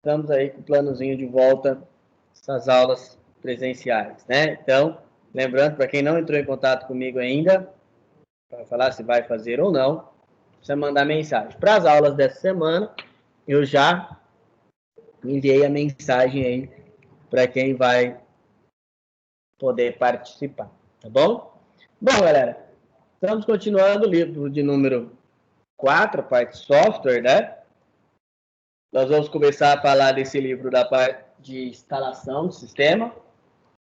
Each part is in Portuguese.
estamos aí com o planozinho de volta às aulas presenciais, né? Então, lembrando, para quem não entrou em contato comigo ainda, para falar se vai fazer ou não, precisa mandar mensagem. Para as aulas dessa semana, eu já enviei a mensagem aí para quem vai poder participar, tá bom? Bom, galera, estamos continuando o livro de número 4, a parte software, né? Nós vamos começar a falar desse livro da parte de instalação do sistema.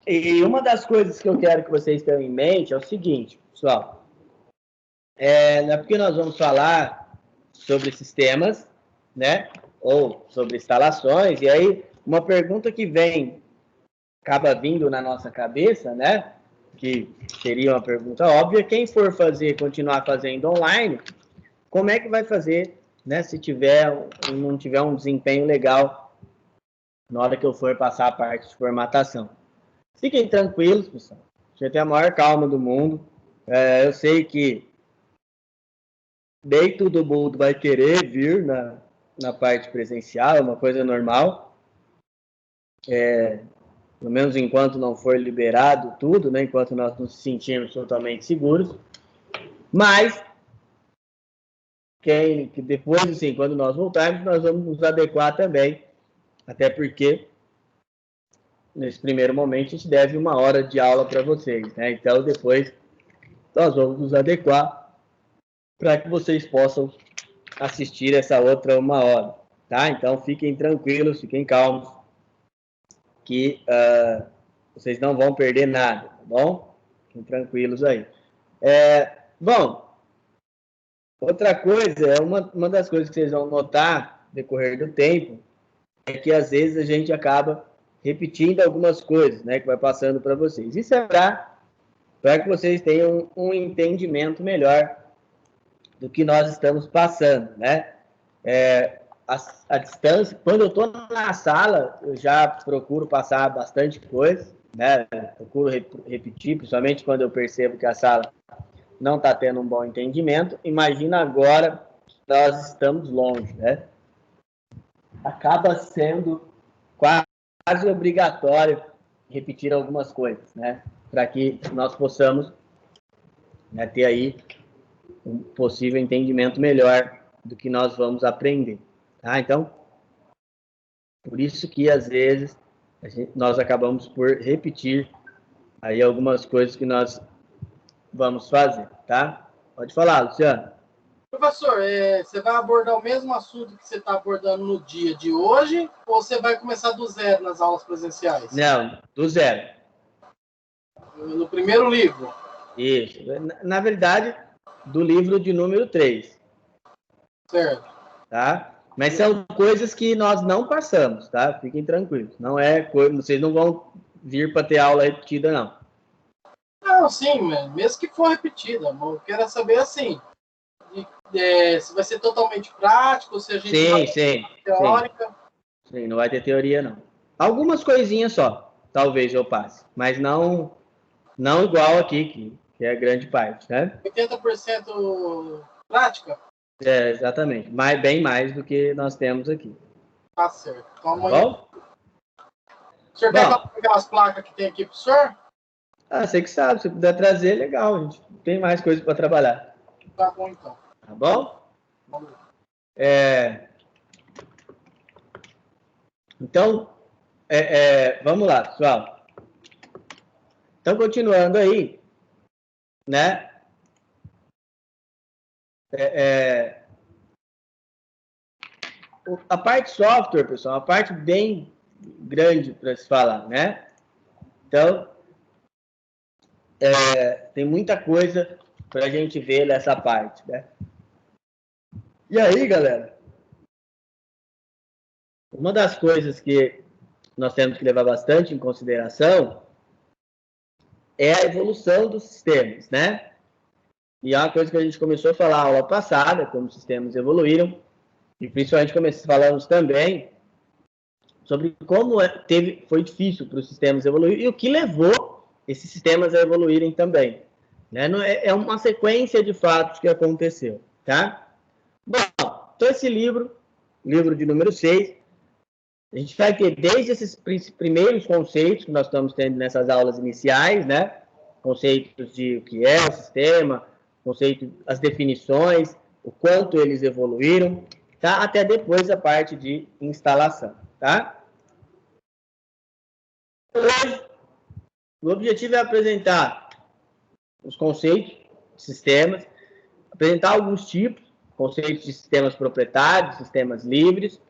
E uma das coisas que eu quero que vocês tenham em mente é o seguinte, pessoal. Não é porque nós vamos falar sobre sistemas, né? Ou sobre instalações. E aí, uma pergunta que acaba vindo na nossa cabeça, né? Que seria uma pergunta óbvia. Quem for continuar fazendo online, como é que vai fazer, né? Se não tiver um desempenho legal na hora que eu for passar a parte de formatação. Fiquem tranquilos, pessoal. Você tem a maior calma do mundo. Eu sei que nem todo mundo vai querer vir na parte presencial, é uma coisa normal. Pelo menos enquanto não for liberado tudo, né? Enquanto nós nos sentirmos totalmente seguros. Mas, que depois, assim, quando nós voltarmos, nós vamos nos adequar também. Até porque, nesse primeiro momento, a gente deve 1 hora de aula para vocês, né? Então, depois, nós vamos nos adequar para que vocês possam assistir essa outra 1 hora, tá? Então, fiquem tranquilos, fiquem calmos, que vocês não vão perder nada, tá bom? Fiquem tranquilos aí. Bom, outra coisa, uma das coisas que vocês vão notar no decorrer do tempo, é que às vezes a gente acaba repetindo algumas coisas, né, que vai passando para vocês. Isso é para que vocês tenham um entendimento melhor do que nós estamos passando, né? A distância, quando eu estou na sala, eu já procuro passar bastante coisa, né? Procuro repetir, principalmente quando eu percebo que a sala não está tendo um bom entendimento. Imagina agora que nós estamos longe, né? Acaba sendo quase obrigatório repetir algumas coisas, né? Para que nós possamos, né, ter aí um possível entendimento melhor do que nós vamos aprender, tá? Então, por isso que às vezes nós acabamos por repetir aí algumas coisas que nós vamos fazer, tá? Pode falar, Luciano. Professor, você vai abordar o mesmo assunto que você está abordando no dia de hoje ou você vai começar do zero nas aulas presenciais? Não, do zero. No primeiro livro? Isso. Na verdade, do livro de número 3. Certo. Tá? Mas são coisas que nós não passamos, tá? Fiquem tranquilos. Não é coisa, vocês não vão vir para ter aula repetida, não. Não, sim, mesmo que for repetida, eu quero saber assim, se vai ser totalmente prático, se a gente vai Sim, teórica. Sim, não vai ter teoria, não. Algumas coisinhas só, talvez eu passe, mas não igual aqui, que é a grande parte, né? 80% prática? Exatamente. Bem mais do que nós temos aqui. Tá certo. Então, tá bom? O senhor quer que eu pegue as placas que tem aqui pro senhor? Você que sabe, se puder trazer, legal, a gente tem mais coisas para trabalhar. Tá bom, então. Tá bom? Então, vamos lá, pessoal. Então, continuando aí, né? A parte software, pessoal, é uma parte bem grande para se falar, né? Então, tem muita coisa para a gente ver nessa parte, né? E aí, galera, uma das coisas que nós temos que levar bastante em consideração é a evolução dos sistemas, né? E é uma coisa que a gente começou a falar na aula passada, como os sistemas evoluíram, e principalmente falamos também sobre como foi difícil para os sistemas evoluir e o que levou esses sistemas a evoluírem também, né? É uma sequência de fatos que aconteceu, tá? Bom, então esse livro de número 6, A gente vai ter desde esses primeiros conceitos que nós estamos tendo nessas aulas iniciais, né? Conceitos de o que é o sistema, conceito, as definições, o quanto eles evoluíram, tá? Até depois a parte de instalação, tá? Hoje, o objetivo é apresentar os conceitos de sistemas, apresentar alguns tipos, conceitos de sistemas proprietários, sistemas livres,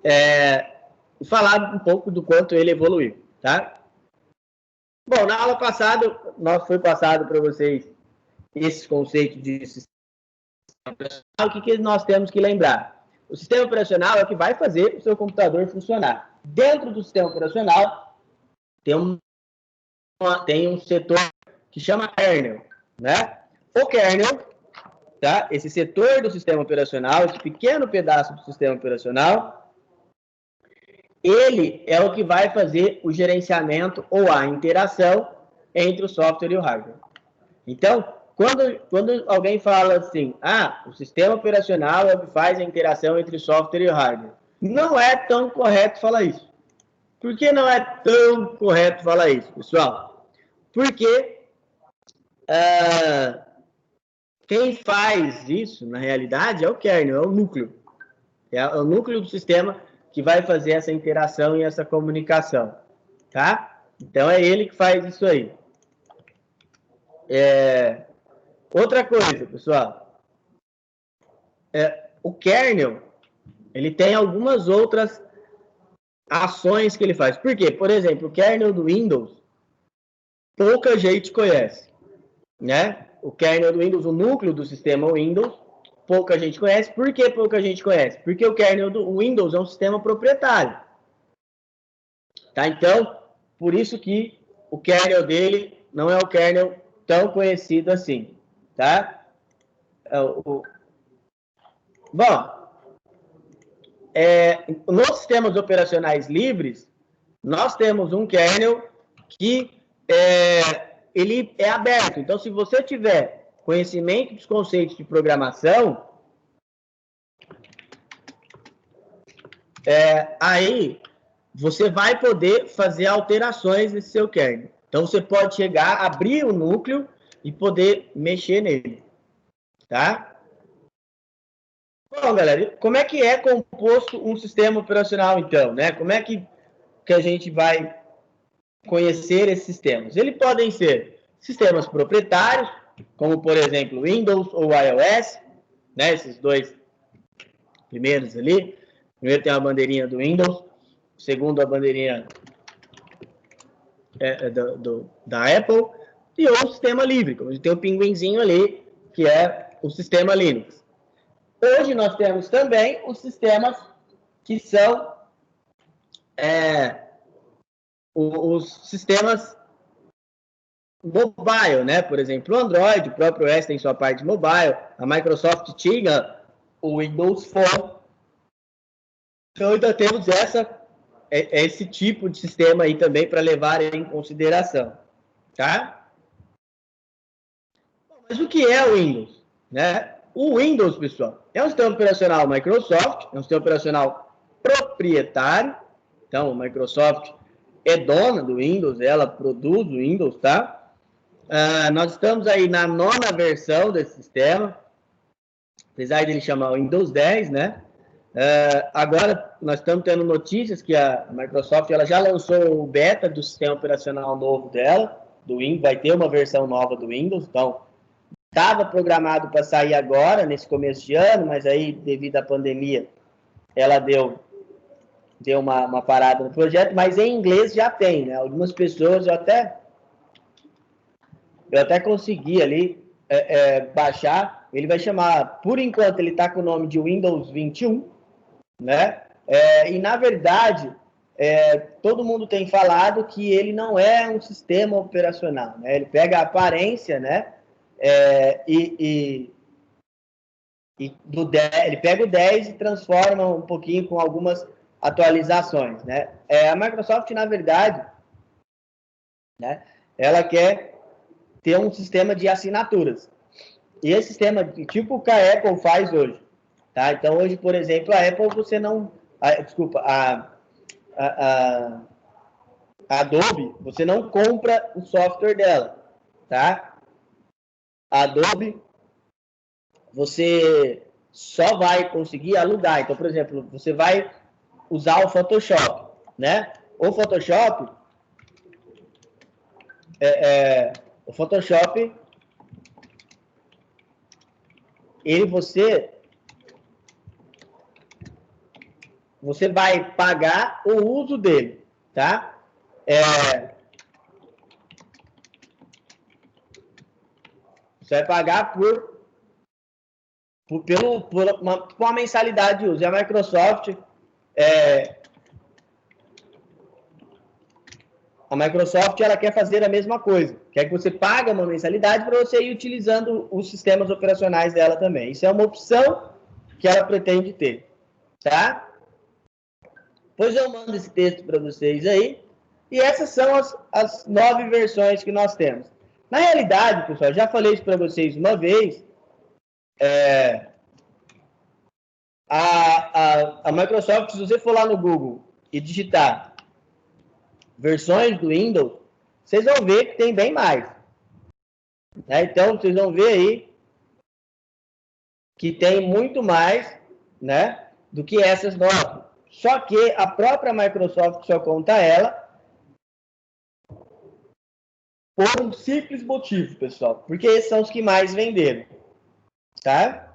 e falar um pouco do quanto ele evoluiu, tá? Bom, na aula passada, foi passado para vocês esses conceitos de sistema operacional. O que nós temos que lembrar? O sistema operacional é o que vai fazer o seu computador funcionar. Dentro do sistema operacional, tem um setor que chama kernel, né? O kernel, tá? Esse setor do sistema operacional, esse pequeno pedaço do sistema operacional, ele é o que vai fazer o gerenciamento ou a interação entre o software e o hardware. Então, quando alguém fala assim, o sistema operacional é o que faz a interação entre o software e o hardware, não é tão correto falar isso. Por que não é tão correto falar isso, pessoal? Porque quem faz isso, na realidade, é o kernel, é o núcleo. É o núcleo do sistema que vai fazer essa interação e essa comunicação, tá? Então, é ele que faz isso aí. Outra coisa, pessoal, o kernel, ele tem algumas outras ações que ele faz. Por quê? Por exemplo, o kernel do Windows, pouca gente conhece, né? O kernel do Windows, o núcleo do sistema Windows, pouca gente conhece. Por que pouca gente conhece? Porque o kernel do Windows é um sistema proprietário. Tá? Então, por isso que o kernel dele não é um kernel tão conhecido assim. Tá? Bom, nos sistemas operacionais livres, nós temos um kernel que ele é aberto. Então, se você tiver conhecimento dos conceitos de programação, aí você vai poder fazer alterações nesse seu kernel. Então, você pode chegar, abrir o núcleo e poder mexer nele. Tá? Bom, galera, como é que é composto um sistema operacional, então, né? Como é que a gente vai conhecer esses sistemas? Eles podem ser sistemas proprietários, como, por exemplo, Windows ou iOS, né? Esses dois primeiros ali. Primeiro tem a bandeirinha do Windows, segundo a bandeirinha da Apple, e o sistema livre, como a gente tem o pinguinzinho ali, que é o sistema Linux. Hoje nós temos também os sistemas que são os sistemas mobile, né? Por exemplo, o Android, o próprio OS tem sua parte mobile, a Microsoft tinha o Windows Phone. Então, ainda temos esse tipo de sistema aí também para levar em consideração, tá? Mas o que é o Windows, né? O Windows, pessoal, é um sistema operacional Microsoft, é um sistema operacional proprietário. Então, a Microsoft é dona do Windows, ela produz o Windows, tá? Nós estamos aí na 9ª versão desse sistema, apesar de ele chamar Windows 10, né? Agora, nós estamos tendo notícias que a Microsoft ela já lançou o beta do sistema operacional novo dela, do Windows, vai ter uma versão nova do Windows, então estava programado para sair agora, nesse começo de ano, mas aí, devido à pandemia, ela deu uma parada no projeto, mas em inglês já tem, né? Algumas pessoas, eu até consegui ali baixar, ele vai chamar, por enquanto, ele está com o nome de Windows 21, né? E, na verdade, todo mundo tem falado que ele não é um sistema operacional, né? Ele pega a aparência, né? Ele pega o 10 e transforma um pouquinho com algumas atualizações, né? A Microsoft, na verdade, né, ela quer ter um sistema de assinaturas. E esse sistema, tipo o que a Apple faz hoje. Tá? Então, hoje, por exemplo, a Apple, você não desculpa, a Adobe, você não compra o software dela, tá? A Adobe, você só vai conseguir alugar. Então, por exemplo, você vai usar o Photoshop, né? O Photoshop, o Photoshop, você vai pagar o uso dele, tá? Você vai pagar por uma mensalidade de uso. E a Microsoft, ela quer fazer a mesma coisa. Quer que você pague uma mensalidade para você ir utilizando os sistemas operacionais dela também. Isso é uma opção que ela pretende ter, tá? Pois eu mando esse texto para vocês aí. E essas são as 9 versões que nós temos. Na realidade, pessoal, já falei isso para vocês uma vez. A Microsoft, se você for lá no Google e digitar versões do Windows, vocês vão ver que tem bem mais. Né? Então, vocês vão ver aí que tem muito mais, né, do que essas 9. Só que a própria Microsoft só conta ela por um simples motivo, pessoal. Porque esses são os que mais venderam. Tá?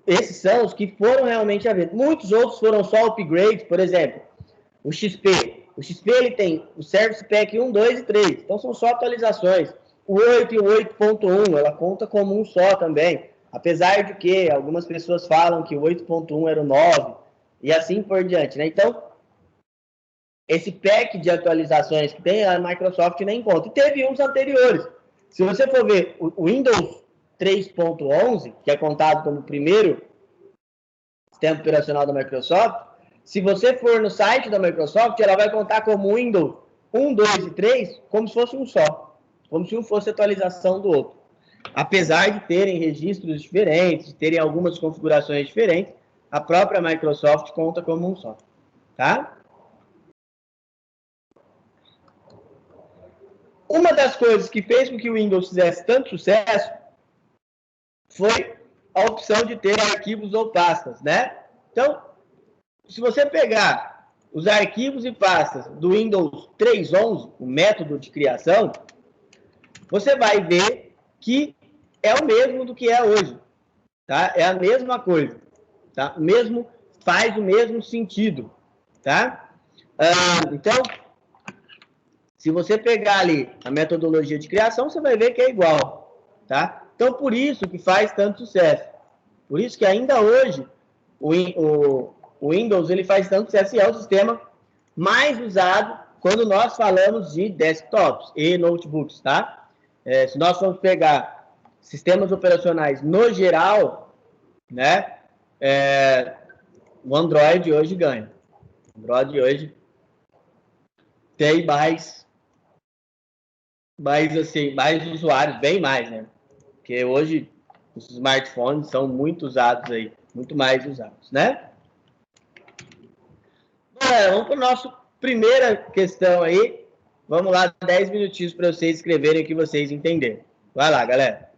Esses são os que foram realmente a venda. Muitos outros foram só upgrades, por exemplo, o XP. O XP ele tem o Service Pack 1, 2 e 3. Então são só atualizações. O 8 e o 8.1, ela conta como um só também. Apesar de que algumas pessoas falam que o 8.1 era o 9 e assim por diante, né? Então, esse pack de atualizações que tem, a Microsoft nem conta. E teve uns anteriores. Se você for ver o Windows 3.11, que é contado como o primeiro sistema operacional da Microsoft, se você for no site da Microsoft, ela vai contar como Windows 1, 2 e 3 como se fosse um só. Como se um fosse atualização do outro. Apesar de terem registros diferentes, de terem algumas configurações diferentes, a própria Microsoft conta como um só. Tá? Uma das coisas que fez com que o Windows fizesse tanto sucesso foi a opção de ter arquivos ou pastas, né? Então, se você pegar os arquivos e pastas do Windows 3.11, o método de criação, você vai ver que é o mesmo do que é hoje, tá? É a mesma coisa, tá? Faz o mesmo sentido, tá? Então, se você pegar ali a metodologia de criação, você vai ver que é igual, tá? Então, por isso que faz tanto sucesso. Por isso que ainda hoje o Windows ele faz tanto sucesso e é o sistema mais usado quando nós falamos de desktops e notebooks, tá? Se nós formos pegar sistemas operacionais no geral, né? O Android hoje ganha. O Android hoje tem mais usuários, bem mais, né? Porque hoje os smartphones são muito usados aí, muito mais usados, né? Vamos para a nossa primeira questão aí. Vamos lá, 10 minutinhos para vocês escreverem o que vocês entenderam. Vai lá, galera.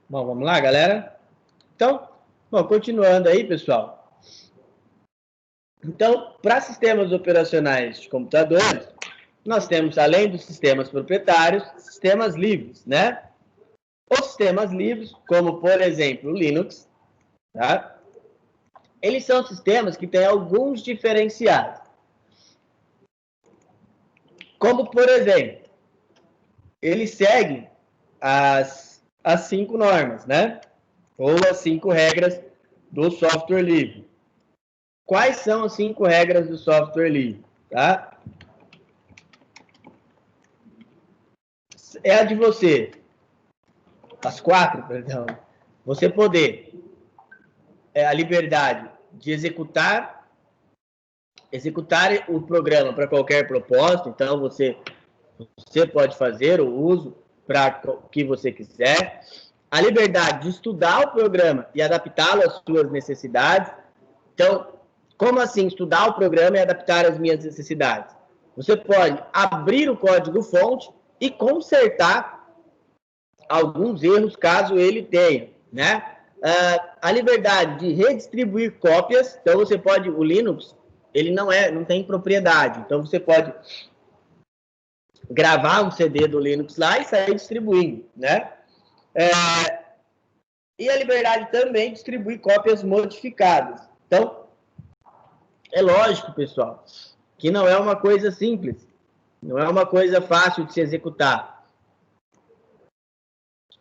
Bom, vamos lá, galera? Então, bom, continuando aí, pessoal. Então, para sistemas operacionais de computadores, nós temos, além dos sistemas proprietários, sistemas livres, né? Os sistemas livres, como, por exemplo, o Linux, tá? Eles são sistemas que têm alguns diferenciais. Como, por exemplo, eles seguem as 5 normas, né? Ou as 5 regras do software livre. Quais são as 5 regras do software livre? Tá? É a de você, as 4, perdão, você poder, a liberdade de executar o programa para qualquer propósito, então você pode fazer o uso para o que você quiser, a liberdade de estudar o programa e adaptá-lo às suas necessidades. Então, como assim estudar o programa e adaptar às minhas necessidades? Você pode abrir o código-fonte e consertar alguns erros, caso ele tenha, né? A liberdade de redistribuir cópias, então você pode, o Linux, ele não tem propriedade, então você pode gravar um CD do Linux lá e sair distribuindo, né? E a liberdade também de distribuir cópias modificadas. Então, é lógico, pessoal, que não é uma coisa simples, não é uma coisa fácil de se executar.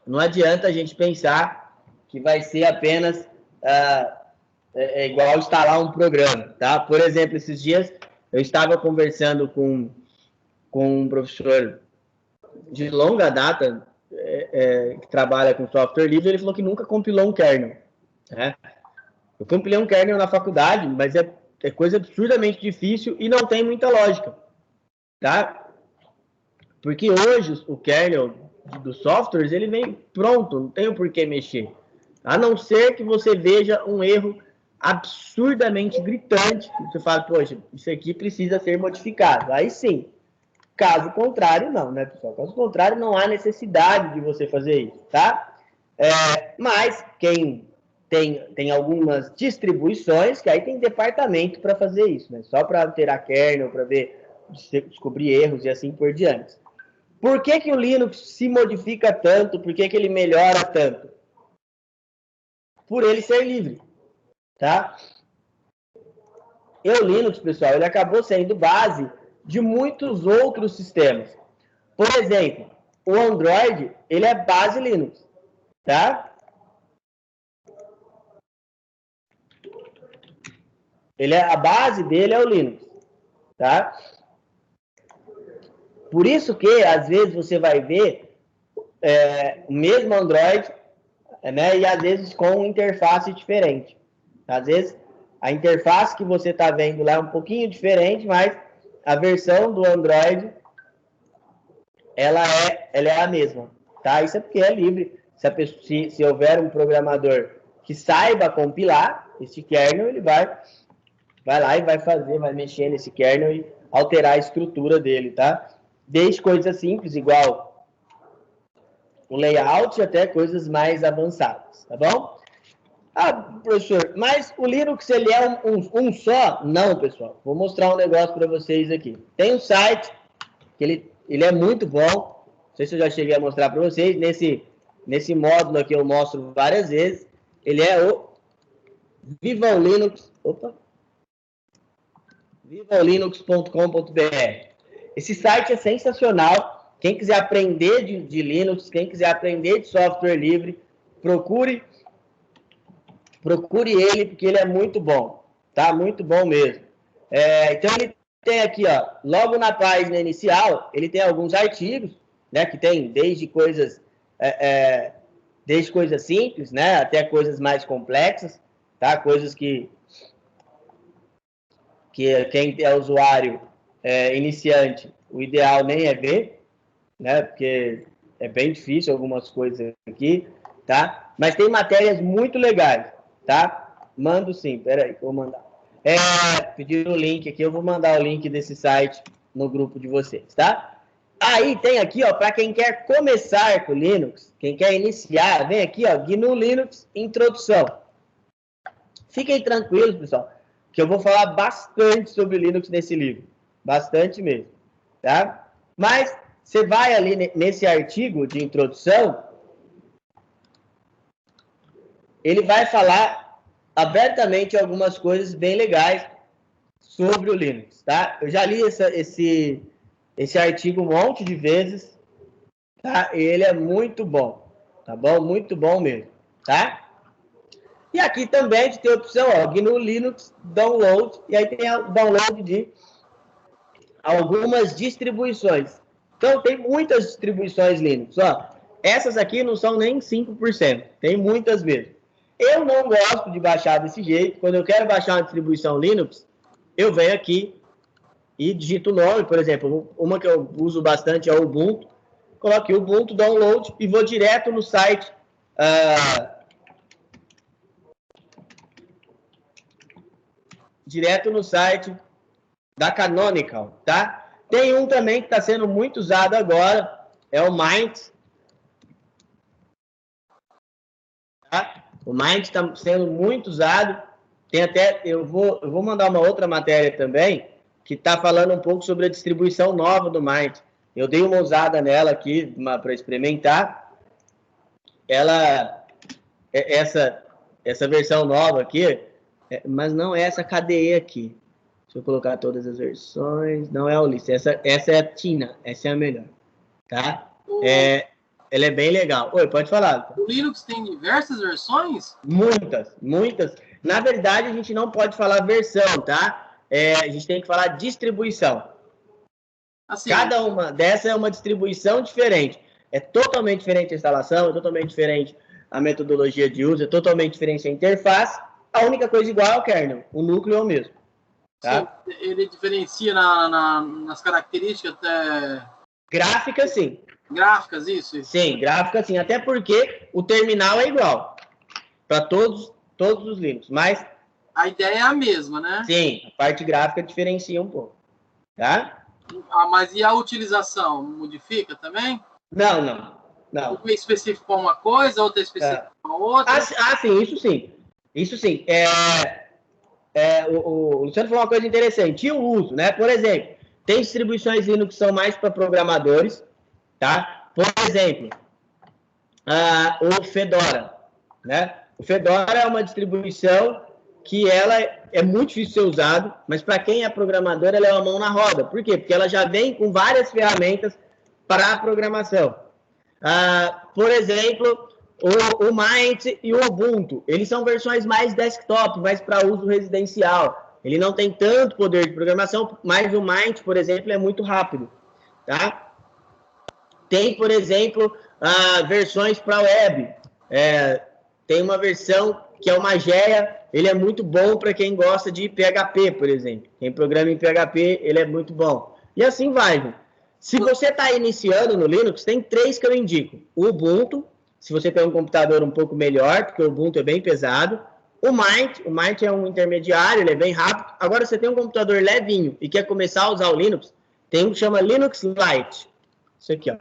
Não adianta a gente pensar que vai ser apenas igual instalar um programa, tá? Por exemplo, esses dias eu estava conversando com um professor de longa data que trabalha com software livre, ele falou que nunca compilou um kernel, né? Eu compilei um kernel na faculdade, mas é coisa absurdamente difícil e não tem muita lógica, tá? Porque hoje o kernel dos softwares, ele vem pronto, não tem o porquê mexer. A não ser que você veja um erro absurdamente gritante, que você fala, poxa, isso aqui precisa ser modificado. Aí sim. Caso contrário, não, né, pessoal? Caso contrário, não há necessidade de você fazer isso, tá? Mas quem tem algumas distribuições, que aí tem departamento para fazer isso, né? Só para alterar kernel, para descobrir erros e assim por diante. Por que o Linux se modifica tanto? Por que ele melhora tanto? Por ele ser livre, tá? E o Linux, pessoal, ele acabou sendo base de muitos outros sistemas. Por exemplo, o Android, ele é base Linux, tá? A base dele é o Linux, tá? Por isso que, às vezes, você vai ver o mesmo Android, né? E, às vezes, com interface diferente. Às vezes, a interface que você está vendo lá é um pouquinho diferente, mas a versão do Android, ela é a mesma, tá? Isso é porque é livre. Se houver um programador que saiba compilar esse kernel, ele vai lá e vai mexer nesse kernel e alterar a estrutura dele, tá? Desde coisas simples, igual o layout, até coisas mais avançadas, tá bom? Ah, professor, mas o Linux, ele é um só? Não, pessoal. Vou mostrar um negócio para vocês aqui. Tem um site, que ele é muito bom. Não sei se eu já cheguei a mostrar para vocês. Nesse módulo aqui eu mostro várias vezes. Ele é o VivaoLinux. Opa! VivaoLinux.com.br. Esse site é sensacional. Quem quiser aprender de Linux, quem quiser aprender de software livre, procure ele, porque ele é muito bom, tá? Muito bom mesmo. Então, ele tem aqui, ó, logo na página inicial, ele tem alguns artigos, né, que tem desde coisas simples, né, até coisas mais complexas, tá? Coisas que quem é usuário iniciante, o ideal nem é ver, né, porque é bem difícil algumas coisas aqui, tá? Mas tem matérias muito legais, tá? Mando sim, peraí, que eu vou mandar. Pediram o link aqui, eu vou mandar o link desse site no grupo de vocês, tá? Aí tem aqui, ó, para quem quer começar com Linux, quem quer iniciar, vem aqui, ó, GNU Linux Introdução. Fiquem tranquilos, pessoal, que eu vou falar bastante sobre Linux nesse livro. Bastante mesmo, tá? Mas você vai ali nesse artigo de introdução, ele vai falar abertamente algumas coisas bem legais sobre o Linux, tá? Eu já li esse artigo um monte de vezes, tá? E ele é muito bom, tá bom? Muito bom mesmo, tá? E aqui também a gente tem a opção, ó, GNU Linux Download, e aí tem o download de algumas distribuições. Então, tem muitas distribuições Linux, ó. Essas aqui não são nem 5%, tem muitas mesmo. Eu não gosto de baixar desse jeito. Quando eu quero baixar uma distribuição Linux, eu venho aqui e digito o nome, por exemplo, uma que eu uso bastante é o Ubuntu. Coloquei o Ubuntu Download e vou direto no site da Canonical, tá? Tem um também que está sendo muito usado agora, é o Mint. Tá? O Mint está sendo muito usado. Tem até, eu vou mandar uma outra matéria também, que está falando um pouco sobre a distribuição nova do Mint. Eu dei uma usada nela aqui para experimentar. Essa versão nova aqui, mas não é essa KDE aqui. Deixa eu colocar todas as versões. Não é a Ulisses. Essa é a Tina. Essa é a melhor. Tá? Ela é bem legal. Oi, pode falar. O Linux tem diversas versões? Muitas. Na verdade, a gente não pode falar versão, tá? A gente tem que falar distribuição. Assim, cada uma dessa é uma distribuição diferente. É totalmente diferente a instalação, é totalmente diferente a metodologia de uso, é totalmente diferente a interface. A única coisa igual é o kernel. O núcleo é o mesmo. Tá? Sim, ele diferencia nas características gráficas, sim. Gráficas, isso? Sim, gráficas, sim. Até porque o terminal é igual para todos os Linux. Mas a ideia é a mesma, né? Sim, a parte gráfica diferencia um pouco. Tá? Mas e a utilização? Modifica também? Não. Um é específico para uma coisa, outra é específico para outra? Sim, isso sim. Isso sim. O Luciano falou uma coisa interessante. E o uso, né? Por exemplo, tem distribuições Linux que são mais para programadores, tá? Por exemplo, o Fedora, né? O Fedora é uma distribuição que ela é muito difícil de ser usado, mas para quem é programador, ela é uma mão na roda. Por quê? Porque ela já vem com várias ferramentas para a programação. Por exemplo, o Mint e o Ubuntu, eles são versões mais desktop, mais para uso residencial. Ele não tem tanto poder de programação, mas o Mint, por exemplo, é muito rápido. Tá? Tem, por exemplo, versões para web. Tem uma versão que é o Mageia, ele é muito bom para quem gosta de PHP, por exemplo. Quem programa em PHP, ele é muito bom. E assim vai. Se você está iniciando no Linux, tem 3 que eu indico. O Ubuntu, se você tem um computador um pouco melhor, porque o Ubuntu é bem pesado. O Mint é um intermediário, ele é bem rápido. Agora, você tem um computador levinho e quer começar a usar o Linux, tem um que chama Linux Lite. Isso aqui, ó.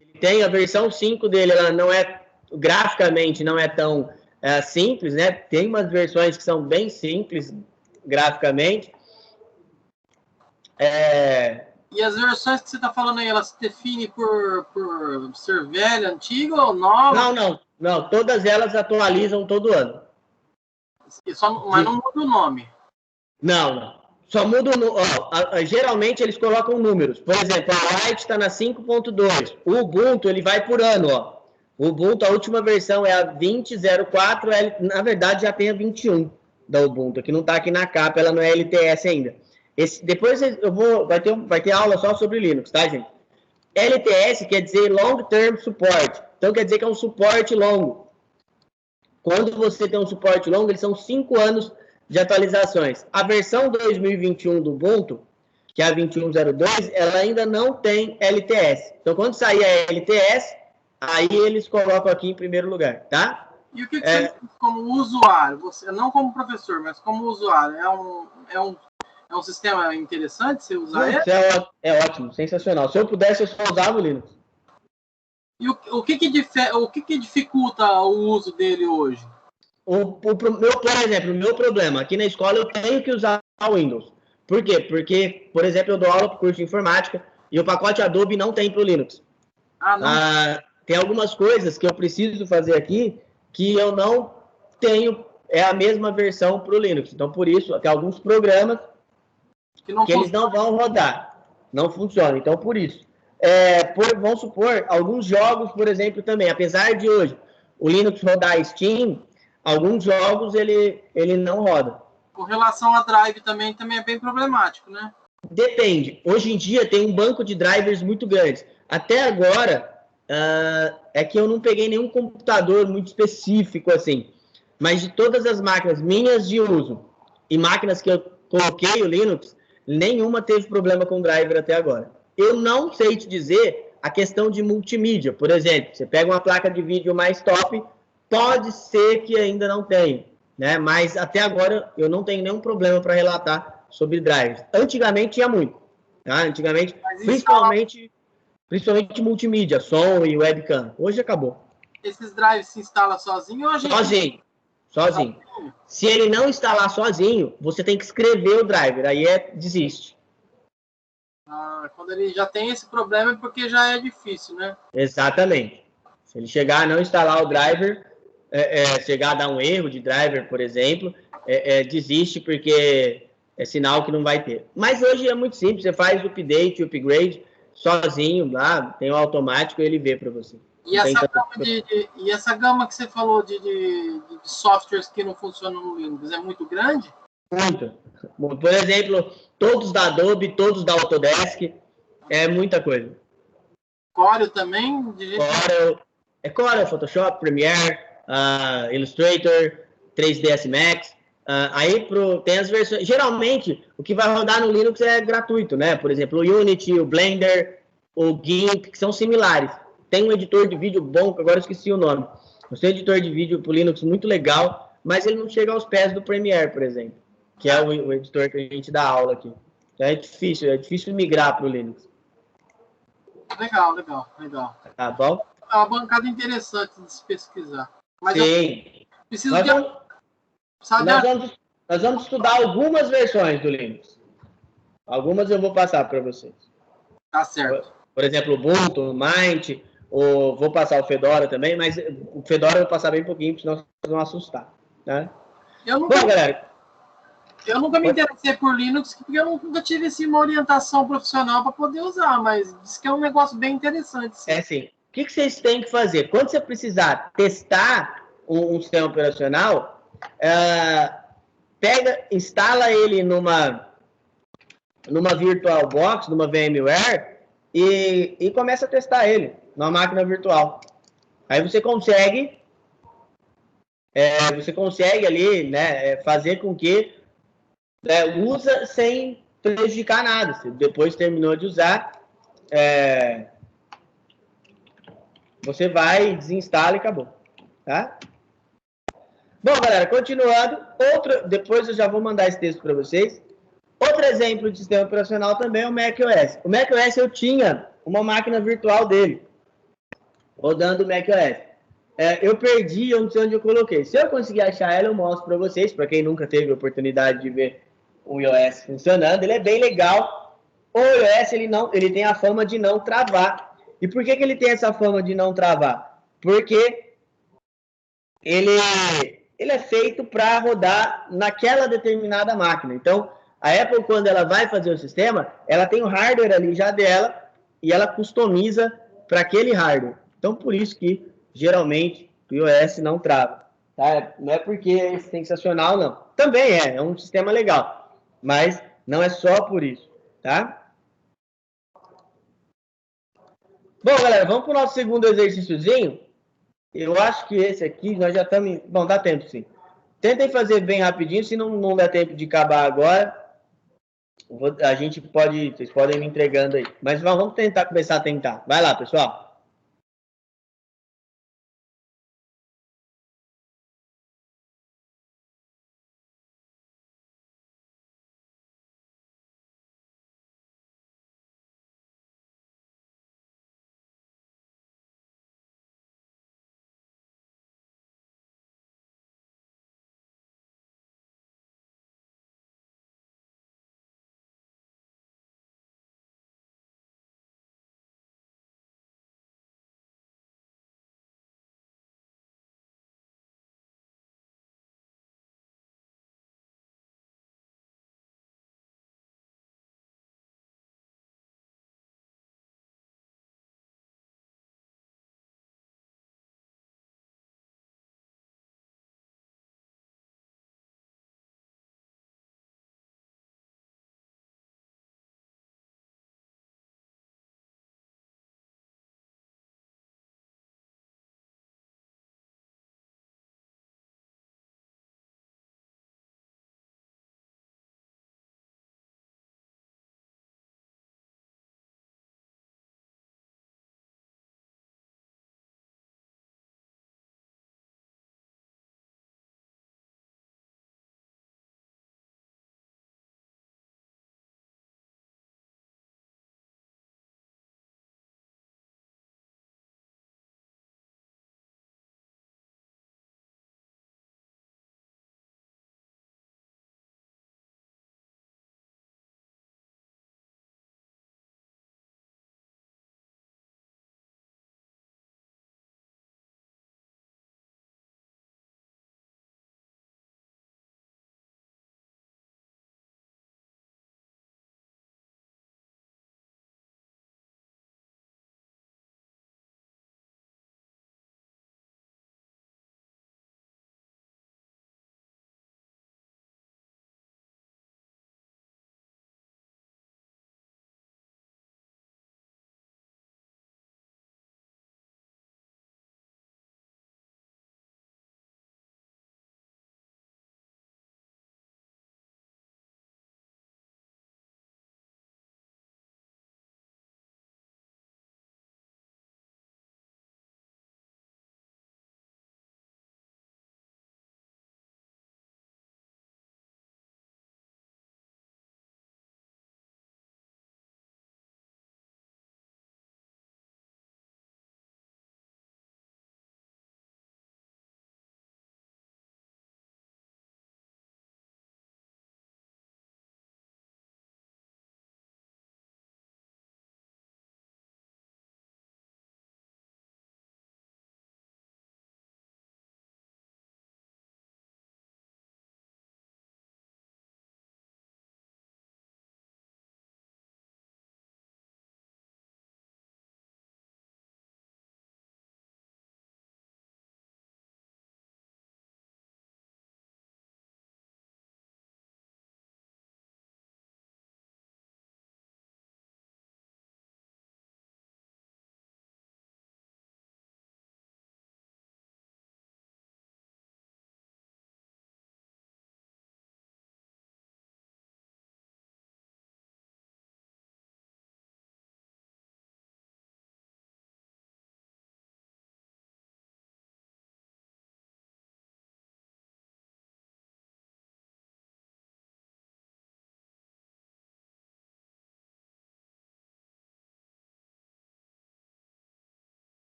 Ele tem a versão 5 dele, ela não é, graficamente, não é tão simples, né? Tem umas versões que são bem simples graficamente. E as versões que você está falando aí, elas se definem por ser velha, antiga ou nova? Não. Todas elas atualizam todo ano. Mas não muda o nome. Não. Só muda o nome. Geralmente eles colocam números. Por exemplo, a Lite está na 5.2. O Ubuntu, ele vai por ano, ó. O Ubuntu, a última versão é a 20.04. Na verdade, já tem a 21 da Ubuntu, que não está aqui na capa, ela não é LTS ainda. Depois vai ter aula só sobre Linux, tá, gente? LTS quer dizer Long Term Support. Então, quer dizer que é um suporte longo. Quando você tem um suporte longo, eles são 5 anos de atualizações. A versão 2021 do Ubuntu, que é a 21.02, ela ainda não tem LTS. Então, quando sair a LTS, aí eles colocam aqui em primeiro lugar, tá? E o que você como usuário, você não como professor, mas como usuário, É um sistema interessante você usar ele? É ótimo, sensacional. Se eu pudesse, eu só usava o Linux. E o que dificulta o uso dele hoje? Por exemplo, o meu problema, aqui na escola eu tenho que usar o Windows. Por quê? Porque, por exemplo, eu dou aula para o curso de informática e o pacote Adobe não tem para o Linux. Tem algumas coisas que eu preciso fazer aqui que eu não tenho, é a mesma versão para o Linux. Então, por isso, tem alguns programas que eles não vão rodar, não funciona. Então, por isso. Vamos supor, alguns jogos, por exemplo, também, apesar de hoje o Linux rodar Steam, alguns jogos ele não roda. Com relação a drive também é bem problemático, né? Depende. Hoje em dia tem um banco de drivers muito grande. Até agora, é que eu não peguei nenhum computador muito específico assim. Mas de todas as máquinas minhas de uso e máquinas que eu coloquei o Linux, nenhuma teve problema com driver até agora. Eu não sei te dizer a questão de multimídia. Por exemplo, você pega uma placa de vídeo mais top, pode ser que ainda não tenha, né? Mas até agora eu não tenho nenhum problema para relatar sobre drivers. Antigamente tinha muito, tá? Antigamente, principalmente multimídia, som e webcam. Hoje acabou. Esses drives se instalam sozinho ou a gente... Sozinho. Se ele não instalar sozinho, você tem que escrever o driver, aí desiste. Quando ele já tem esse problema é porque já é difícil, né? Exatamente. Se ele chegar a não instalar o driver, chegar a dar um erro de driver, por exemplo, desiste porque é sinal que não vai ter. Mas hoje é muito simples, você faz o update, o upgrade sozinho lá, tem o automático e ele vê para você. E essa gama que você falou de softwares que não funcionam no Windows é muito grande? Muito. Por exemplo, todos da Adobe, todos da Autodesk, é muita coisa. Corel também? Corel, Photoshop, Premiere, Illustrator, 3ds Max. Tem as versões. Geralmente, o que vai rodar no Linux é gratuito, né? Por exemplo, o Unity, o Blender, o GIMP, que são similares. Tem um editor de vídeo bom, que agora eu esqueci o nome. Tem um editor de vídeo para o Linux muito legal, mas ele não chega aos pés do Premiere, por exemplo, que é o editor que a gente dá aula aqui. Então é difícil migrar para o Linux. Legal. Tá bom? É uma bancada interessante de se pesquisar. Mas sim. eu preciso Nós vamos estudar algumas versões do Linux. Algumas eu vou passar para vocês. Tá certo. Por exemplo, o Ubuntu, o Mint, vou passar o Fedora também, mas o Fedora eu vou passar bem pouquinho, porque senão vocês vão assustar. Né? Bom, galera, eu nunca me interessei por Linux, porque eu nunca tive assim, uma orientação profissional para poder usar, mas diz que é um negócio bem interessante. Sim. Assim, o que vocês têm que fazer? Quando você precisar testar um sistema operacional, instala ele numa VirtualBox, numa VMware, e começa a testar ele numa máquina virtual. Aí você consegue ali, né, fazer com que usa sem prejudicar nada. Você depois terminou de usar, você vai, desinstala e acabou. Tá? Bom, galera, continuando, depois eu já vou mandar esse texto para vocês. Outro exemplo de sistema operacional também é o macOS. O macOS eu tinha uma máquina virtual dele, rodando o macOS. Eu perdi, eu não sei onde eu coloquei. Se eu conseguir achar ela, eu mostro para vocês, para quem nunca teve a oportunidade de ver o iOS funcionando. Ele é bem legal. O iOS ele tem a fama de não travar. E por que ele tem essa fama de não travar? Porque ele é feito para rodar naquela determinada máquina. Então, a Apple, quando ela vai fazer o sistema, ela tem o hardware ali já dela e ela customiza para aquele hardware. Então, por isso que, geralmente, o iOS não trava. Tá? Não é porque é sensacional, não. Também é um sistema legal. Mas não é só por isso. Tá? Bom, galera, vamos para o nosso segundo exercíciozinho. Eu acho que esse aqui, nós já estamos... Bom, dá tempo, sim. Tentem fazer bem rapidinho, se não der tempo de acabar agora, vocês podem me entregando aí. Mas vamos começar a tentar. Vai lá, pessoal.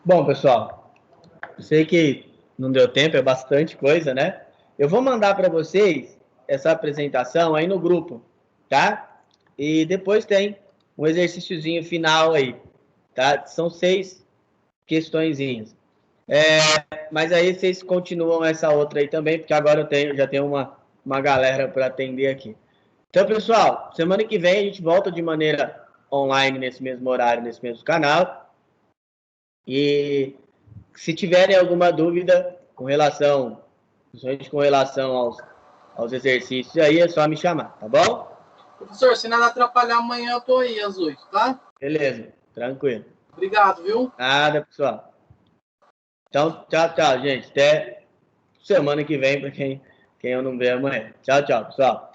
Bom, pessoal, eu sei que não deu tempo, é bastante coisa, né? Eu vou mandar para vocês essa apresentação aí no grupo, tá? E depois tem um exercíciozinho final aí, tá? São 6 questõezinhas. Mas aí vocês continuam essa outra aí também, porque agora eu já tenho uma galera para atender aqui. Então, pessoal, semana que vem a gente volta de maneira online nesse mesmo horário, nesse mesmo canal. E se tiverem alguma dúvida principalmente com relação aos exercícios aí, é só me chamar, tá bom? Professor, se nada atrapalhar, amanhã eu tô aí às 8, tá? Beleza, tranquilo. Obrigado, viu? Nada, pessoal. Então, tchau, gente. Até semana que vem, para quem eu não ver amanhã. Tchau, pessoal.